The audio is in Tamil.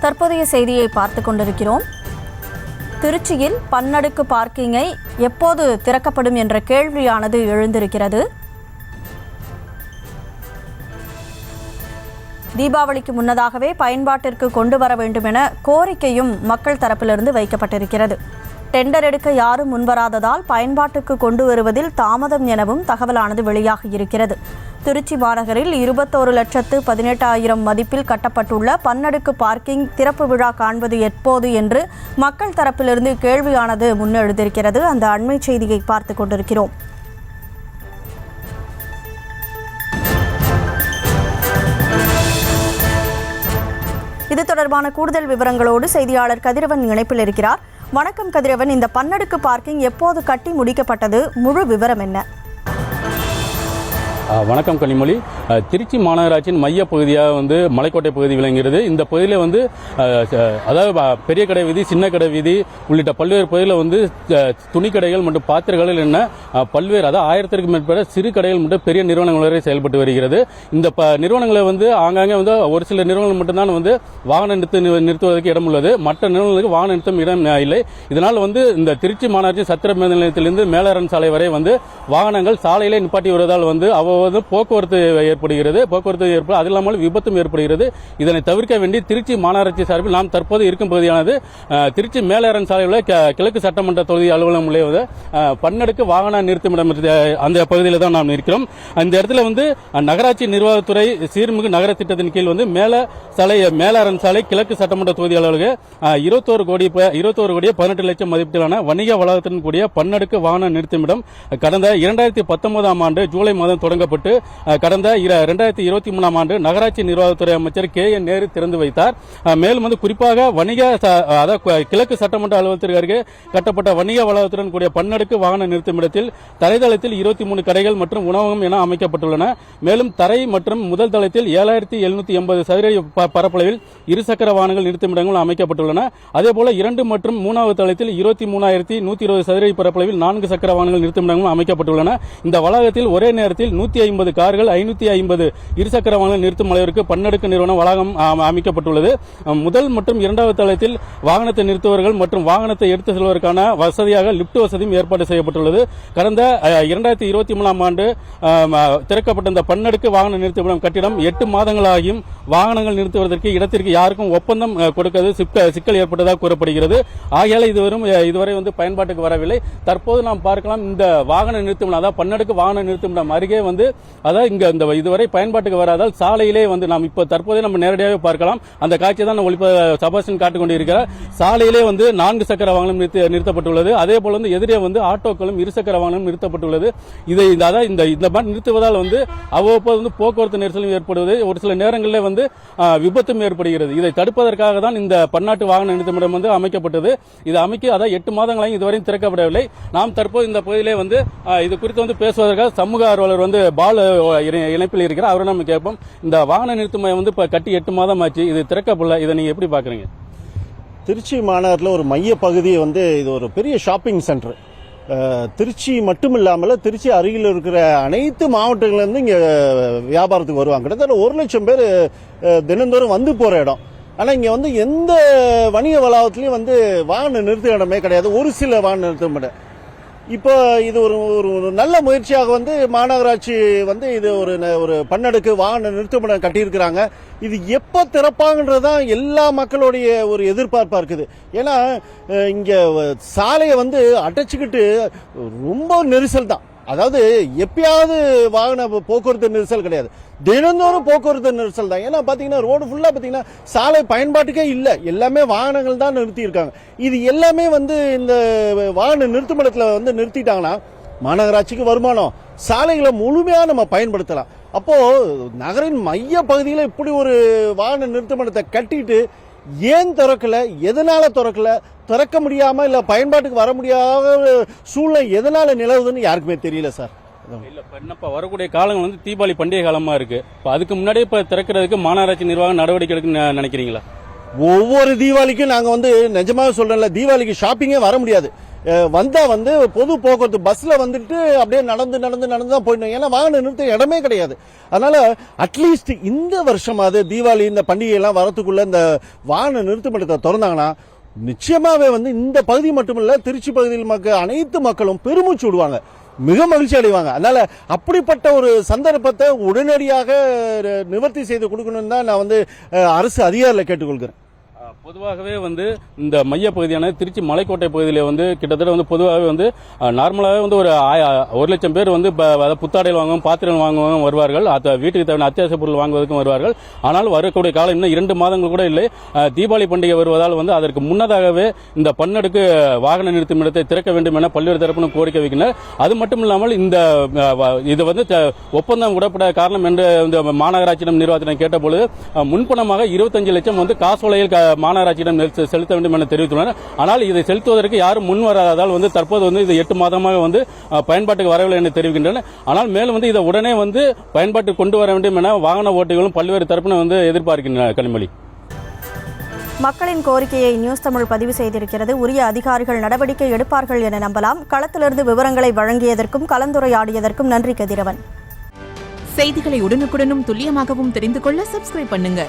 தற்போதைய செய்தியை பார்த்து கொண்டிருக்கிறோம். திருச்சியில் பன்னடுக்கு பார்க்கிங்கை எப்போது திறக்கப்படும் என்ற கேள்வியானது எழுந்திருக்கிறது. தீபாவளிக்கு முன்னதாகவே பயன்பாட்டிற்கு கொண்டு வர வேண்டும் என கோரிக்கையும் மக்கள் தரப்பிலிருந்து வைக்கப்பட்டிருக்கிறது. டெண்டர் எடுக்க யாரும் முன்வராததால் பயன்பாட்டுக்கு கொண்டு வருவதில் தாமதம் எனவும் தகவலானது வெளியாகியிருக்கிறது. திருச்சி மாநகரில் 21,18,000 மதிப்பில் கட்டப்பட்டுள்ள பன்னடுக்கு பார்க்கிங் திறப்பு விழா காண்பது எப்போது என்று மக்கள் தரப்பிலிருந்து கேள்வியானது முன்னெழுந்திருக்கிறது. அந்த அண்மை செய்தியை பார்த்து கொண்டிருக்கிறோம். இது தொடர்பான கூடுதல் விவரங்களோடு செய்தியாளர் கதிரவன் இணைப்பில் இருக்கிறார். வணக்கம் கதிரவன், இந்த பன்னடுக்கு பார்க்கிங் எப்போது கட்டி முடிக்கப்பட்டது? முழு விவரம் என்ன? வணக்கம் கனிமொழி. திருச்சி மாநகராட்சியின் மைய பகுதியாக மலைக்கோட்டை பகுதி விளங்குகிறது. இந்த பகுதியில் அதாவது பெரிய கடை வீதி, சின்ன கடை வீதி உள்ளிட்ட பல்வேறு பகுதியில் துணிக்கடைகள் மற்றும் பாத்திரங்கள் என பல்வேறு அதாவது 1000க்கும் மேற்பட்ட சிறு கடைகள் மற்றும் பெரிய நிறுவனங்கள் வரை செயல்பட்டு வருகிறது. இந்த நிறுவனங்களை ஆங்காங்கே ஒரு சில நிறுவனங்கள் மட்டும்தான் வாகன நிறுத்துவதற்கு இடம் உள்ளது. மற்ற நிறுவனங்களுக்கு வாகன நிறுத்தம் இடம் இல்லை. இதனால் இந்த திருச்சி மாநகராட்சி சத்திர மேல் நிலையத்திலிருந்து மேலரன் சாலை வரை வாகனங்கள் சாலையிலே நிப்பாட்டி வருவதால் போக்குவரத்து ஏற்படுகிறது. அது இல்லாமல் விபத்தும் ஏற்படுகிறது. இதனை தவிர்க்க வேண்டி திருச்சி மாநகராட்சி சார்பில் நாம் தற்போது இருக்கும் பகுதியானது திருச்சி மேலரன் சாலையில் கிழக்கு சட்டமன்ற தொகுதி அலுவலகம் உள்ள பன்னடுக்கு வாகன நிறுத்துமிடம் அந்த பகுதியில் தான் நாம் இருக்கிறோம். அந்த இடத்துல நகராட்சி நிர்வாகத்துறை சீர்மிகு நகர திட்டத்தின் கீழ் மேலரன் சாலை கிழக்கு சட்டமன்ற தொகுதி அலுவலக 21 கோடி 18 லட்சம் மதிப்பீட்டிலான வணிக வளாகத்துடன் கூடிய பன்னடுக்கு வாகன நிறுத்துமிடம் கடந்த 2019 ஆண்டு ஜூலை மாதம் தொடங்கப்பட்டு கடந்த 2023 ஆண்டு நகராட்சி நிர்வாகத்துறை அமைச்சர் KN நேரு திறந்து வைத்தார். மேலும் குறிப்பாக வணிக கிழக்கு சட்டமன்ற அலுவலகத்திற்கு அருகே கட்டப்பட்ட வணிக வளாகத்துடன் கூடிய பன்னடுக்கு வாகன நிறுத்துமிடத்தில் தரைதளத்தில் 23 கடைகள் மற்றும் உணவகம் என அமைக்கப்பட்டுள்ளன. மேலும் தரை மற்றும் முதல் தளத்தில் 7,780 சதுர பரப்பளவில் இருசக்கர வாகனங்கள் நிறுத்துமிடங்கள் அமைக்கப்பட்டுள்ளன. அதேபோல 2 மற்றும் 3வது தளத்தில் 23,120 சதுர பரப்பளவில் 4 சக்கர வாகனங்கள் நிறுத்துமிடங்கள் அமைக்கப்பட்டுள்ளன. இந்த வளாகத்தில் ஒரே நேரத்தில் 150 கார்கள் 550 இருசக்கர வாகனங்கள் நிறுத்தும் அளவிற்கு பன்னடுக்கு நிறுவனம் வளாகம் அமைக்கப்பட்டுள்ளது. முதல் மற்றும் 2வது தளத்தில் வாகனத்தை நிறுத்துவர்கள் மற்றும் வாகனத்தை எடுத்து செல்வதற்கான வசதியாக லிப்ட் வசதியும் ஏற்பாடு செய்யப்பட்டுள்ளது. கடந்த 2023 ஆண்டு திறக்கப்பட்ட இந்த பன்னடுக்கு வாகன நிறுத்துமிடம் கட்டிடம் 8 மாதங்களாகியும் வாகனங்கள் நிறுத்துவதற்கு இடத்திற்கு யாருக்கும் ஒப்பந்தம் கொடுக்கிறது சிக்கல் ஏற்பட்டதாக கூறப்படுகிறது. ஆகையால் இதுவரை பயன்பாட்டுக்கு வரவில்லை. தற்போது நாம் பார்க்கலாம், இந்த வாகன நிறுத்துமிடம் அதாவது பன்னடுக்கு வாகன நிறுத்துமிடம் அருகே அதாவது இங்க இதுவரை பயன்பாட்டுக்கு வராதால் சாலையிலே நாம் இப்ப தற்போதே நம்ம நேரடியாக பார்க்கலாம். அந்த காட்சியை தான் சபாஷன் காட்டிக் கொண்டிருக்கிறார். சாலையிலே 4 சக்கர வாகனம் நிறுத்தப்பட்டுள்ளது. அதே போல எதிரே ஆட்டோக்களும் இருசக்கர வாகனம் நிறுத்தப்பட்டுள்ளது. இந்த மாதிரி நிறுத்துவதால் அவ்வப்போது போக்குவரத்து நெரிசலும் ஏற்படுவது, ஒரு சில நேரங்களில் விபத்தும் ஏற்படுகிறது. இதை தடுப்பதற்காக தான் இந்த பன்னாட்டு வாகன நிறுத்தமிடம் அமைக்கப்பட்டது. இது அமைக்க 8 மாதங்களாக இதுவரை திறக்கப்படவில்லை. நாம் தற்போது இந்த பகுதியிலே இது குறித்து பேசுவதற்காக சமூக ஆர்வலர் பால் இணைப்பில் இருக்கிறார். அவரை நம்ம கேட்போம். இந்த வாகன நிறுத்தம் இப்ப கட்டி 8 மாதம் ஆச்சு, இது திறக்கப்படல. இதை நீங்க எப்படி பாக்குறீங்க? திருச்சி மாநகரில் ஒரு மைய பகுதி இது ஒரு பெரிய ஷாப்பிங் சென்டர். திருச்சி மட்டும் இல்லாமல் திருச்சி அருகில் இருக்கிற அனைத்து மாவட்டங்கள்லேருந்து இங்கே வியாபாரத்துக்கு வருவாங்க. கிட்டத்தட்ட 1 லட்சம் பேர் தினந்தோறும் போகிற இடம். ஆனால் இங்கே எந்த வணிக வளாகத்திலையும் வாகன நிறுத்த இடமே கிடையாது. ஒரு சில வாகன நிறுத்தம் இடம். இப்போ இது ஒரு நல்ல முயற்சியாக மாநகராட்சி இது ஒரு பன்னடுக்கு வாகன நிறுத்தமிடம் கட்டியிருக்கிறாங்க. இது எப்போ திறப்பாங்கன்றதுதான் எல்லா மக்களுடைய ஒரு எதிர்பார்ப்பா இருக்குது. ஏன்னா இங்க சாலையை அடைச்சிக்கிட்டு ரொம்ப நெரிசல் தான். அதாவது எப்பயாவது வாகன போக்குவரத்து நெரிசல் கிடையாது, தினந்தோறும் போக்குவரத்து நெரிசல் தான். ஏன்னா பாத்தீங்கன்னா ரோடு ஃபுல்லா பாத்தீங்கன்னா சாலை பயன்பாட்டுக்கே இல்லை, எல்லாமே வாகனங்கள் தான் நிறுத்தி இருக்காங்க. இது எல்லாமே இந்த வாகன நிறுத்துமிடத்துல நிறுத்திட்டாங்கன்னா மாநகராட்சிக்கு வருமானம், சாலைகளை முழுமையா நம்ம பயன்படுத்தலாம். அப்போ நகரின் மைய பகுதியில் இப்படி ஒரு வாகன நிறுத்துமிடத்தை கட்டிட்டு ஏன் திறக்கல, எதனால திறக்க முடியாம இல்ல பயன்பாட்டுக்கு வர முடியாத சூழ்நிலை எதனால நிலவுதுன்னு யாருக்குமே தெரியல சார். இல்ல வரக்கூடிய காலங்கள் தீபாவளி பண்டிகை காலமா இருக்கு. அதுக்கு முன்னாடியே திறக்கிறதுக்கு மாநகராட்சி நிர்வாகம் நடவடிக்கை எடுக்குன்னு நினைக்கிறீங்களா? ஒவ்வொரு தீபாவளிக்கும் நாங்க நிஜமாக சொல்றேன்ல, தீபாவளிக்கு ஷாப்பிங்கே வர முடியாது. வந்தா வந்து பொது போக்குவரத்து பஸ்ல வந்துட்டு அப்படியே நடந்து தான் போயிடணும். ஏன்னா வாகன நிறுத்த இடமே கிடையாது. அதனால அட்லீஸ்ட் இந்த வருஷமாவது தீபாவளி இந்த பண்டிகை எல்லாம் வரத்துக்குள்ள இந்த வாகன நிறுத்துமிடத்தை திறந்தாங்கன்னா நிச்சயமாவே வந்து இந்த பகுதி மட்டுமல்ல, திருச்சி பகுதியில் அனைத்து மக்களும் பெருமூச்சு விடுவாங்க, மிக மகிழ்ச்சி அடைவாங்க. அதனால அப்படிப்பட்ட ஒரு சந்தர்ப்பத்தை உடனடியாக நிவர்த்தி செய்து கொடுக்கணும்னு தான் நான் வந்து அரசு அதிகாரிகளை கேட்டுக்கொள்கிறேன். பொதுவாகவே வந்து இந்த மைய பகுதியான திருச்சி மலைக்கோட்டை பகுதியில் வந்து கிட்டத்தட்ட வந்து பொதுவாகவே வந்து நார்மலாகவே வந்து ஒரு 1,00,000 பேர் வந்து புத்தாடைகள் வாங்குவோம், பாத்திரம் வாங்குவோம் வருவார்கள், வீட்டுக்கு தேவையான அத்தியாவசிய பொருள் வாங்குவதற்கும் வருவார்கள். ஆனால் வரக்கூடிய காலம் இன்னும் 2 மாதங்கள் கூட இல்லை. தீபாவளி பண்டிகை வருவதால் வந்து அதற்கு முன்னதாகவே இந்த பன்னடுக்கு வாகன நிறுத்தும் இடத்தை திறக்க வேண்டும் என பல்வேறு தரப்பிலும் கோரிக்கை வைக்கின்றனர். அது மட்டும் இல்லாமல் இந்த இது வந்து ஒப்பந்தம் விடப்பட காரணம் என்று இந்த மாநகராட்சியிடம் நிர்வாகத்திடம் கேட்டபொழுது முன்பணமாக 25 லட்சம் வந்து காசோலையில் மாநகராட்சியிடம் செலுத்த வேண்டும் என தெரிவித்துள்ளனர். ஆனால் இதை செலுத்துவதற்கு யாரும் முன் வராததால் வந்து தற்போது வந்து இது 8 மாதமாக வந்து பயன்பாட்டுக்கு வரவில்லை என தெரிவிக்கின்றனர். ஆனால் மேலும் வந்து இதை உடனே வந்து பயன்பாட்டுக்கு கொண்டு வர வேண்டும் என வாகன ஓட்டிகளும் பல்வேறு தரப்பினர் வந்து எதிர்பார்க்கின்றனர். கனிமொழி, மக்களின் கோரிக்கையை நியூஸ் தமிழ் பதிவு செய்திருக்கிறது. உரிய அதிகாரிகள் நடவடிக்கை எடுப்பார்கள் என நம்பலாம். களத்திலிருந்து விவரங்களை வழங்கியதற்கும் கலந்துரையாடியதற்கும் நன்றி கதிரவன். செய்திகளை உடனுக்குடனும் துல்லியமாகவும் தெரிந்து கொள்ள சப்ஸ்கிரைப் பண்ணுங்க.